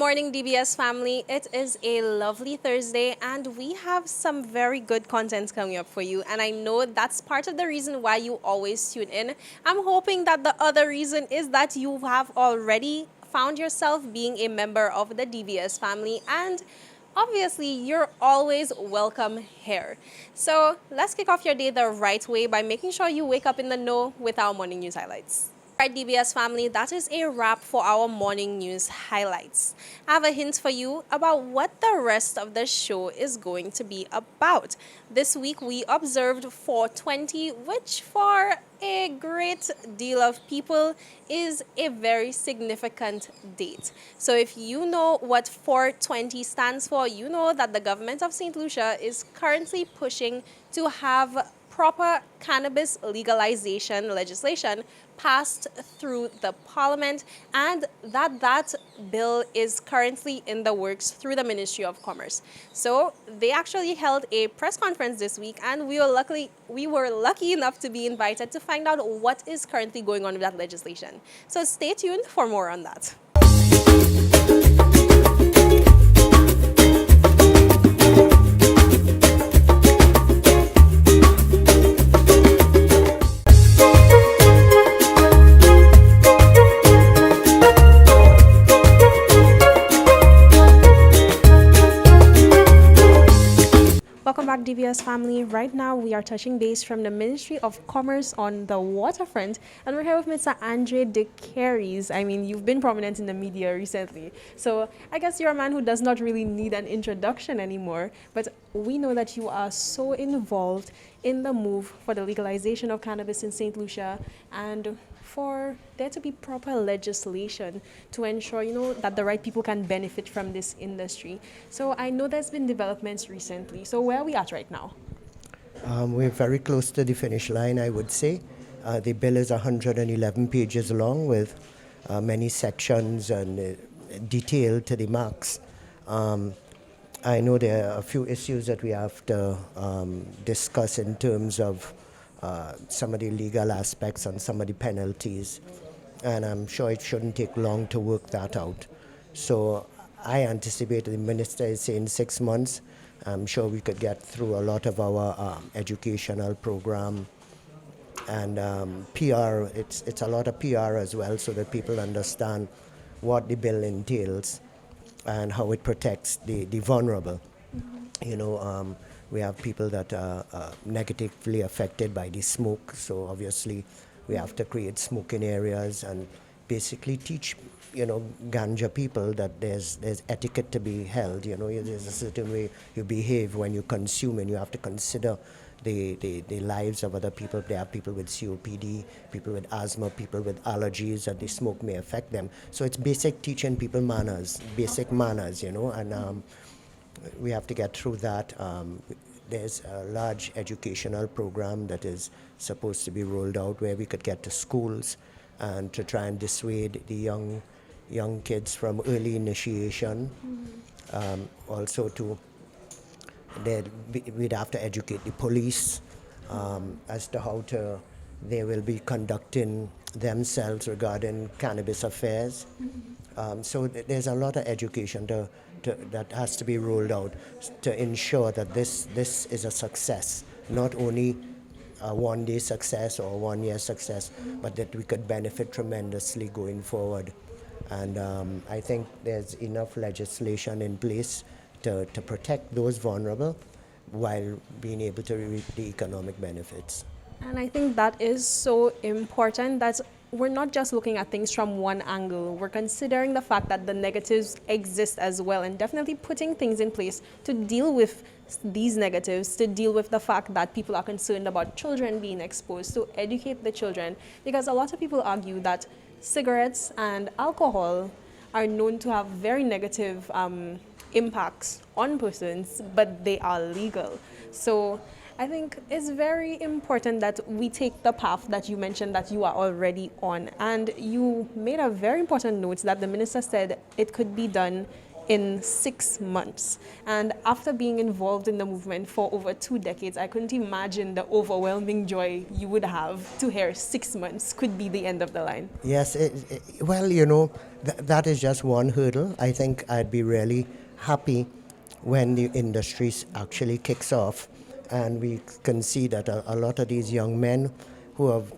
morning, DBS family. It is a lovely Thursday, and we have some very good content coming up for you. And I know that's part of the reason why you always tune in. I'm hoping that the other reason is that you have already found yourself being a member of the DBS family, and obviously, you're always welcome here. So let's kick off your day the right way by making sure you wake up in the know with our morning news highlights. All right, DBS family, that is a wrap for our morning news highlights. I have a hint for you about what the rest of the show is going to be about. This week, we observed 420, which for a great deal of people is a very significant date. So if you know what 420 stands for, you know that the government of St. Lucia is currently pushing to have proper cannabis legalization legislation passed through the parliament, and that bill is currently in the works through the Ministry of Commerce. So they actually held a press conference this week, and we were lucky enough to be invited to find out what is currently going on with that legislation. So stay tuned for more on that. Welcome back, DBS family. Right now, we are touching base from the Ministry of Commerce on the waterfront, and we're here with Mr. Andre de Carries. I mean, you've been prominent in the media recently, so I guess you're a man who does not really need an introduction anymore, but we know that you are so involved in the move for the legalization of cannabis in St. Lucia and for there to be proper legislation to ensure, that the right people can benefit from this industry. So I know there's been developments recently. So where are we at right now? We're very close to the finish line, I would say. The bill is 111 pages long with many sections and detailed to the max. I know there are a few issues that we have to discuss in terms of some of the legal aspects and some of the penalties, and I'm sure it shouldn't take long to work that out. So I anticipate the minister is saying 6 months. I'm sure we could get through a lot of our educational program and PR. It's a lot of PR as well, so that people understand what the bill entails and how it protects the vulnerable. We have people that are negatively affected by the smoke, so obviously we have to create smoking areas and basically teach, ganja people that there's etiquette to be held. There's a certain way you behave when you consume, and you have to consider the lives of other people. There are people with COPD, people with asthma, people with allergies, and the smoke may affect them. So it's basic teaching people manners, basic manners, and we have to get through that. There's a large educational program that is supposed to be rolled out where we could get to schools and to try and dissuade the young kids from early initiation. Also we'd have to educate the police as to how they will be conducting themselves regarding cannabis affairs. So there's a lot of education that has to be rolled out to ensure that this is a success, not only a one-day success or a one-year success, but that we could benefit tremendously going forward. And I think there's enough legislation in place to protect those vulnerable while being able to reap the economic benefits. And I think that is so important that we're not just looking at things from one angle. We're considering the fact that the negatives exist as well, and definitely putting things in place to deal with these negatives, to deal with the fact that people are concerned about children being exposed, to educate the children. Because a lot of people argue that cigarettes and alcohol are known to have very negative impacts on persons, but they are legal. So I think it's very important that we take the path that you mentioned that you are already on. And you made a very important note that the minister said it could be done in 6 months. And after being involved in the movement for over 2 decades, I couldn't imagine the overwhelming joy you would have to hear 6 months could be the end of the line. Yes, well, that is just one hurdle. I think I'd be really happy when the industry actually kicks off and we can see that a lot of these young men who have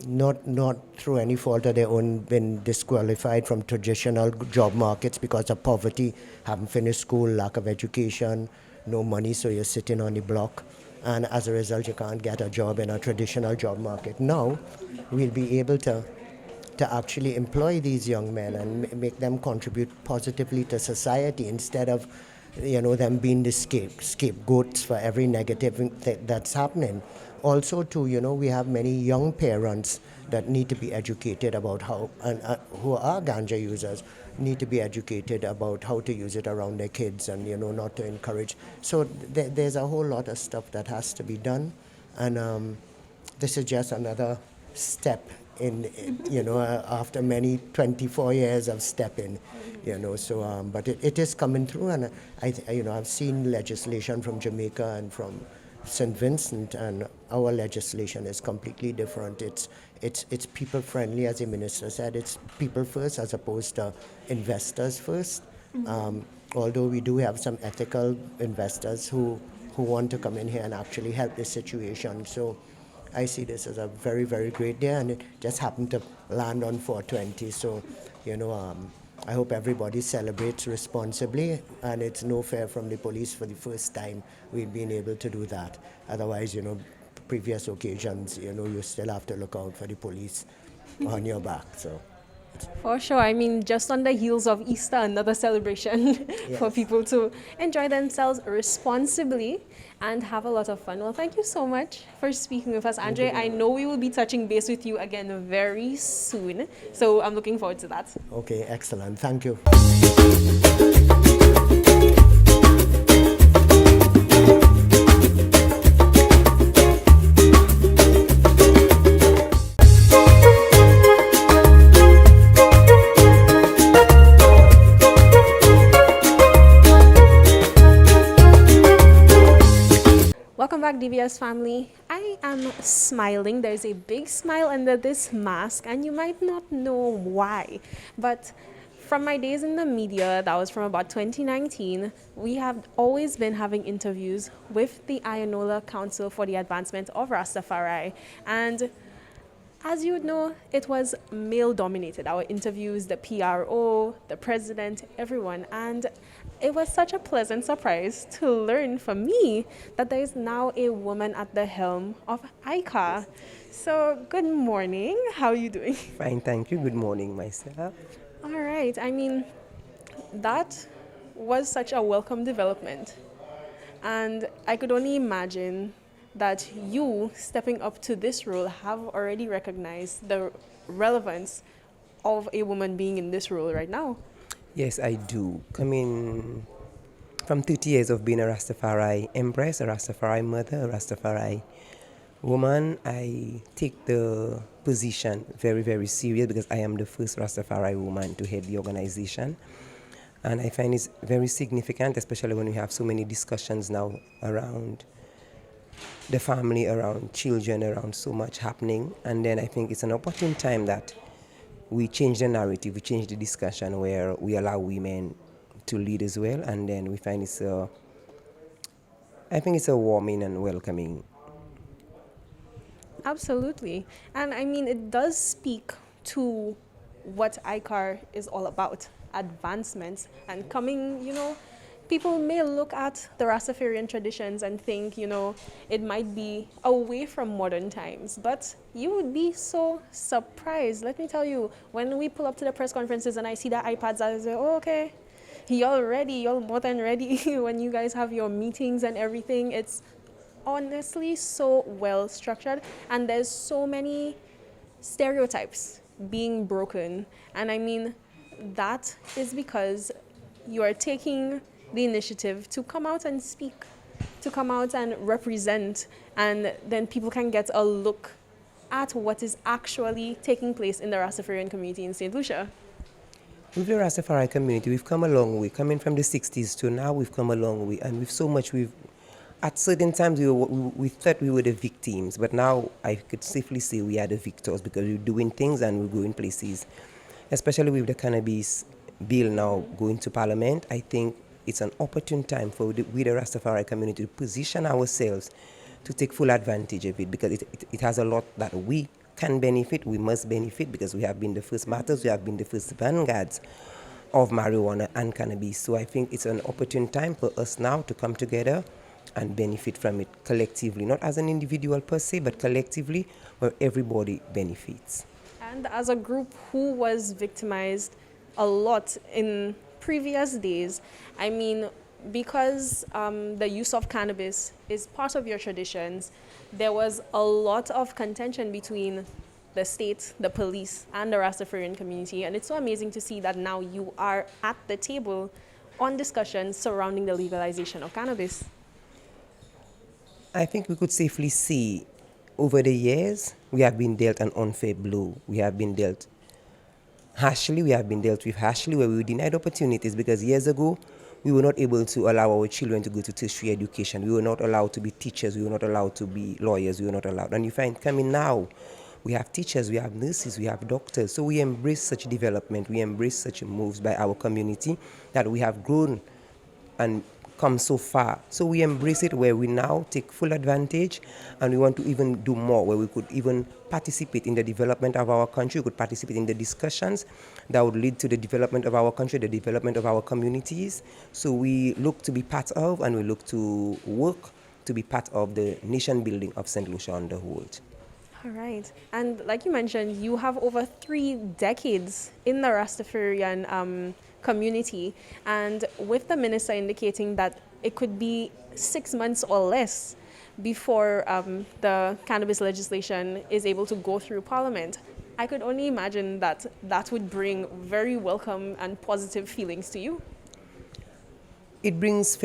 not through any fault of their own been disqualified from traditional job markets because of poverty, haven't finished school, lack of education, no money, so you're sitting on the block. And as a result, you can't get a job in a traditional job market. Now, we'll be able to actually employ these young men and make them contribute positively to society instead of them being the scapegoats for every negative thing that's happening. Also, too, we have many young parents that need to be educated about how, and who are ganja users, need to be educated about how to use it around their kids and, not to encourage. So there's a whole lot of stuff that has to be done. And this is just another step after many 24 years of stepping, so, but it is coming through, and I've seen legislation from Jamaica and from St. Vincent, and our legislation is completely different. It's people friendly, as the minister said. It's people first as opposed to investors first. Although we do have some ethical investors who want to come in here and actually help the situation. So I see this as a very, very great day, and it just happened to land on 420. So, I hope everybody celebrates responsibly, and it's no fair from the police for the first time we've been able to do that. Otherwise, previous occasions, you still have to look out for the police on your back. So. For sure. I mean, just on the heels of Easter, another celebration for Yes. people to enjoy themselves responsibly and have a lot of fun. Well, thank you so much for speaking with us, Andre. I know we will be touching base with you again very soon. So I'm looking forward to that. Okay, excellent. Thank you. Welcome back, DBS family. I am smiling. There's a big smile under this mask, and you might not know why. But from my days in the media, that was from about 2019, we have always been having interviews with the Ayanola Council for the Advancement of Rastafari. And as you would know, it was male dominated. Our interviews, the PRO, the president, everyone. And it was such a pleasant surprise to learn for me that there is now a woman at the helm of ICAR. So, good morning. How are you doing? Fine, thank you. Good morning, myself. All right. I mean, that was such a welcome development. And I could only imagine that you stepping up to this role have already recognized the relevance of a woman being in this role right now. Yes, I do. Coming from 30 years of being a Rastafari empress, a Rastafari mother, a Rastafari woman, I take the position very, very serious because I am the first Rastafari woman to head the organization. And I find it's very significant, especially when we have so many discussions now around the family, around children, around so much happening. And then I think it's an opportune time that we change the narrative, we change the discussion where we allow women to lead as well. And then we find I think it's a warming and welcoming. Absolutely. And I mean, it does speak to what ICAR is all about, advancements and coming, people may look at the Rastafarian traditions and think, it might be away from modern times, but you would be so surprised. Let me tell you, when we pull up to the press conferences and I see the iPads, I say, oh, okay, y'all ready, y'all more than ready. When you guys have your meetings and everything, it's honestly so well structured, and there's so many stereotypes being broken. And I mean, that is because you are taking the initiative to come out and speak, to come out and represent, and then people can get a look at what is actually taking place in the Rastafarian community in St. Lucia. With the Rastafari community, we've come a long way. Coming from the 60s to now, we've come a long way. And with so much, at certain times, we thought we were the victims. But now I could safely say we are the victors because we're doing things and we're going places. Especially with the cannabis bill now going to Parliament, I think it's an opportune time for we the Rastafari community to position ourselves to take full advantage of it because it has a lot that we can benefit, we must benefit because we have been the first martyrs, we have been the first vanguards of marijuana and cannabis. So I think it's an opportune time for us now to come together and benefit from it collectively, not as an individual per se, but collectively where everybody benefits. And as a group who was victimized a lot in previous days, I mean, because the use of cannabis is part of your traditions, there was a lot of contention between the state, the police, and the Rastafarian community. And it's so amazing to see that now you are at the table on discussions surrounding the legalization of cannabis. I think we could safely say over the years, we have been dealt an unfair blow. We have been dealt harshly. We have been dealt with harshly where we were denied opportunities because years ago, we were not able to allow our children to go to tertiary education. We were not allowed to be teachers. We were not allowed to be lawyers. We were not allowed. And you find coming now, we have teachers, we have nurses, we have doctors. So we embrace such development. We embrace such moves by our community that we have grown and come so far. So we embrace it where we now take full advantage and we want to even do more, where we could even participate in the development of our country, we could participate in the discussions that would lead to the development of our country, the development of our communities. So we look to be part of and we look to work to be part of the nation building of St. Lucia on the whole. All right. And like you mentioned, you have over 3 decades in the Rastafarian community. And with the minister indicating that it could be 6 months or less before the cannabis legislation is able to go through Parliament, I could only imagine that that would bring very welcome and positive feelings to you. It brings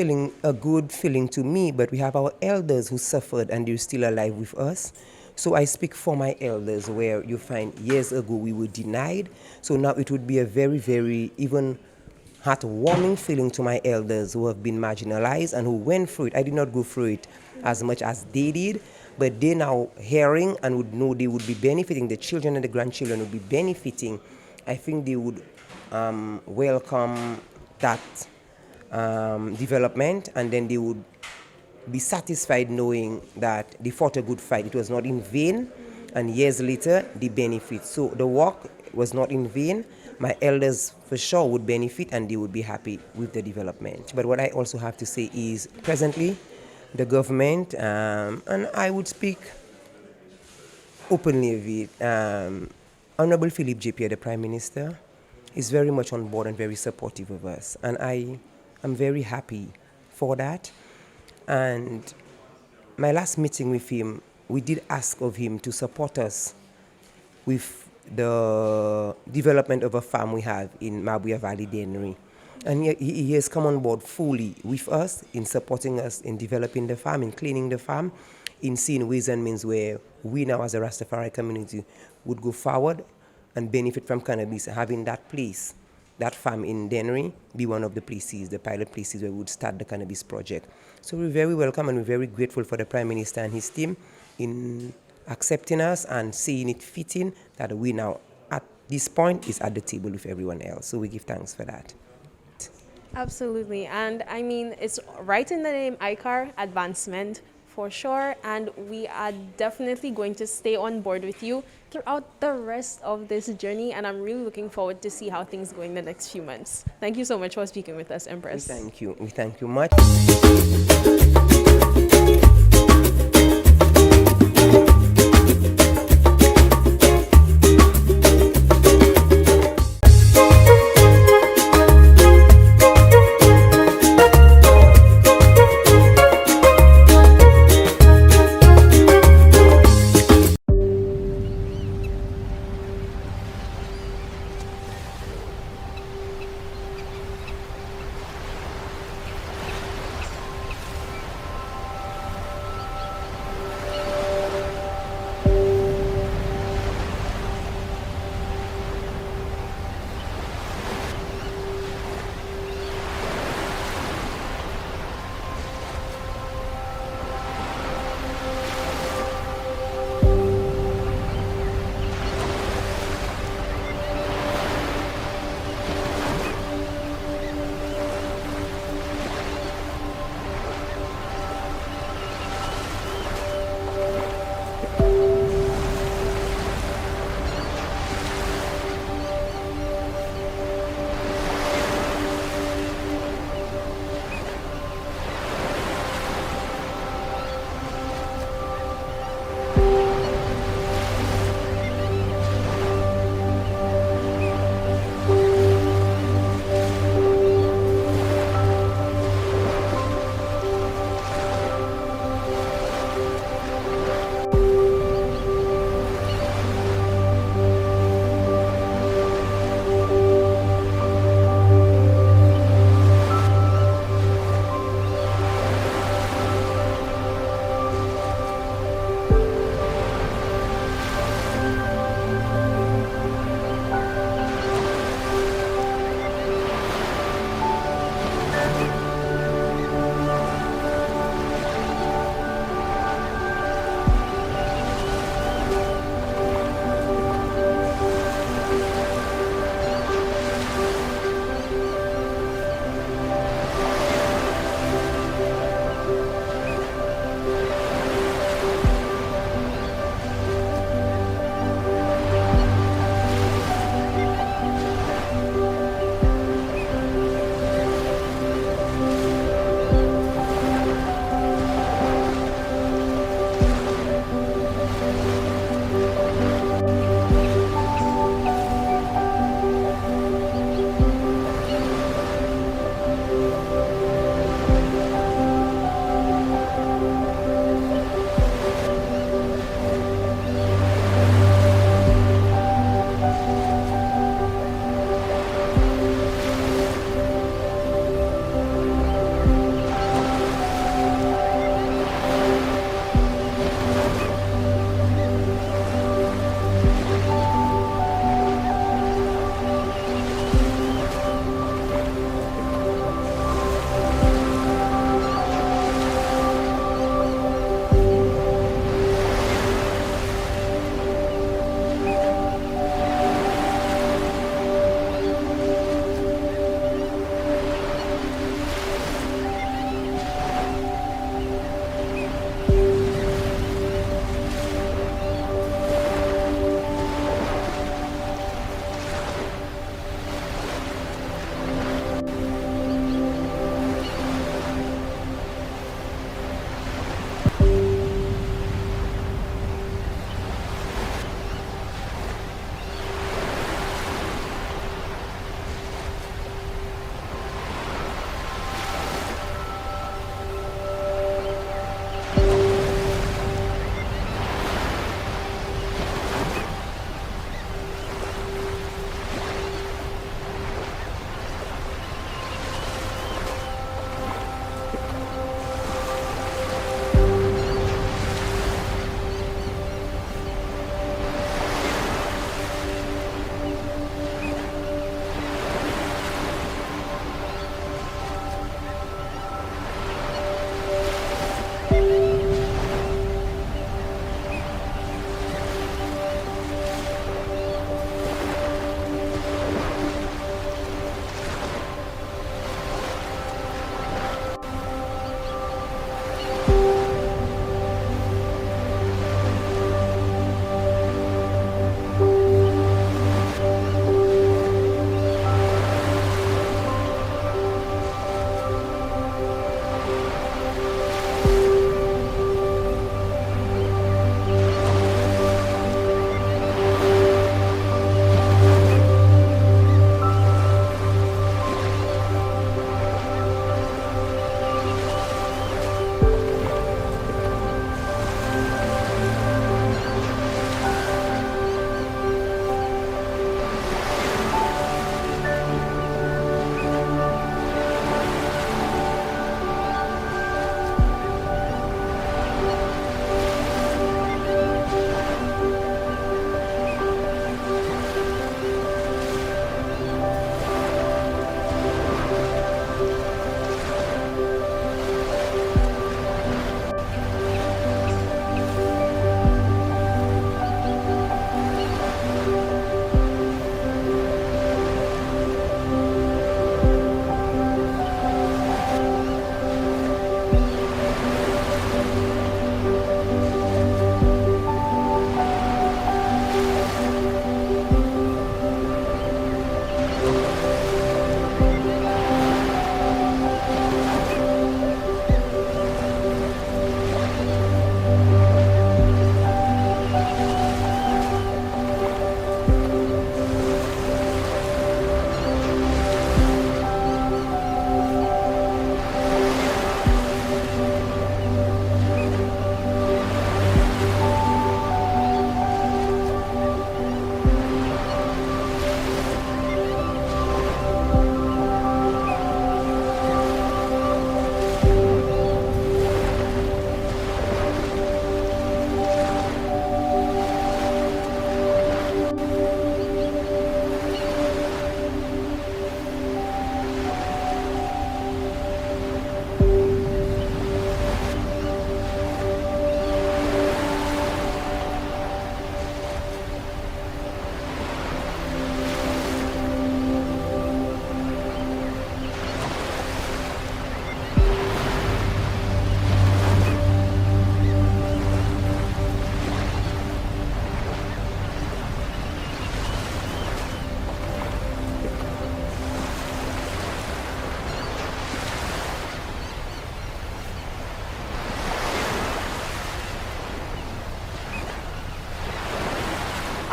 a good feeling to me, but we have our elders who suffered and they're still alive with us. So I speak for my elders where you find years ago we were denied. So now it would be a very, very even heartwarming feeling to my elders who have been marginalized and who went through it. I did not go through it as much as they did, but they now hearing and would know they would be benefiting, the children and the grandchildren would be benefiting. I think they would welcome that development and then they would be satisfied knowing that they fought a good fight. It was not in vain, and years later, they benefit. So the work was not in vain. My elders for sure would benefit and they would be happy with the development. But what I also have to say is presently, the government, and I would speak openly of it, Honorable Philip J. the Prime Minister is very much on board and very supportive of us. And I am very happy for that. And my last meeting with him, we did ask of him to support us with the development of a farm we have in Mabuya Valley Dennery. And he has come on board fully with us in supporting us in developing the farm, in cleaning the farm, in seeing ways and means where we now as a Rastafari community would go forward and benefit from cannabis, having that place, that farm in Dennery, be one of the places, the pilot places where we would start the cannabis project. So we're very welcome and we're very grateful for the Prime Minister and his team in accepting us and seeing it fitting that we now, at this point, is at the table with everyone else. So we give thanks for that. Absolutely. And I mean, it's right in the name ICAR, advancement for sure. And we are definitely going to stay on board with you throughout the rest of this journey. And I'm really looking forward to see how things go in the next few months. Thank you so much for speaking with us, Empress. Thank you. We thank you much.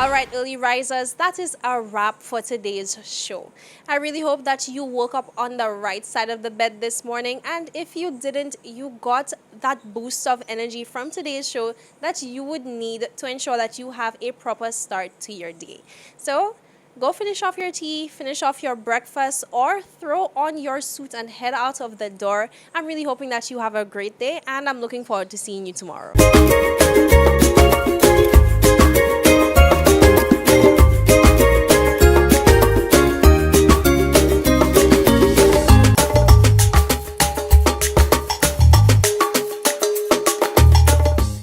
All right, early risers, that is a wrap for today's show. I really hope that you woke up on the right side of the bed this morning. And if you didn't, you got that boost of energy from today's show that you would need to ensure that you have a proper start to your day. So, go finish off your tea, finish off your breakfast, or throw on your suit and head out of the door. I'm really hoping that you have a great day, and I'm looking forward to seeing you tomorrow.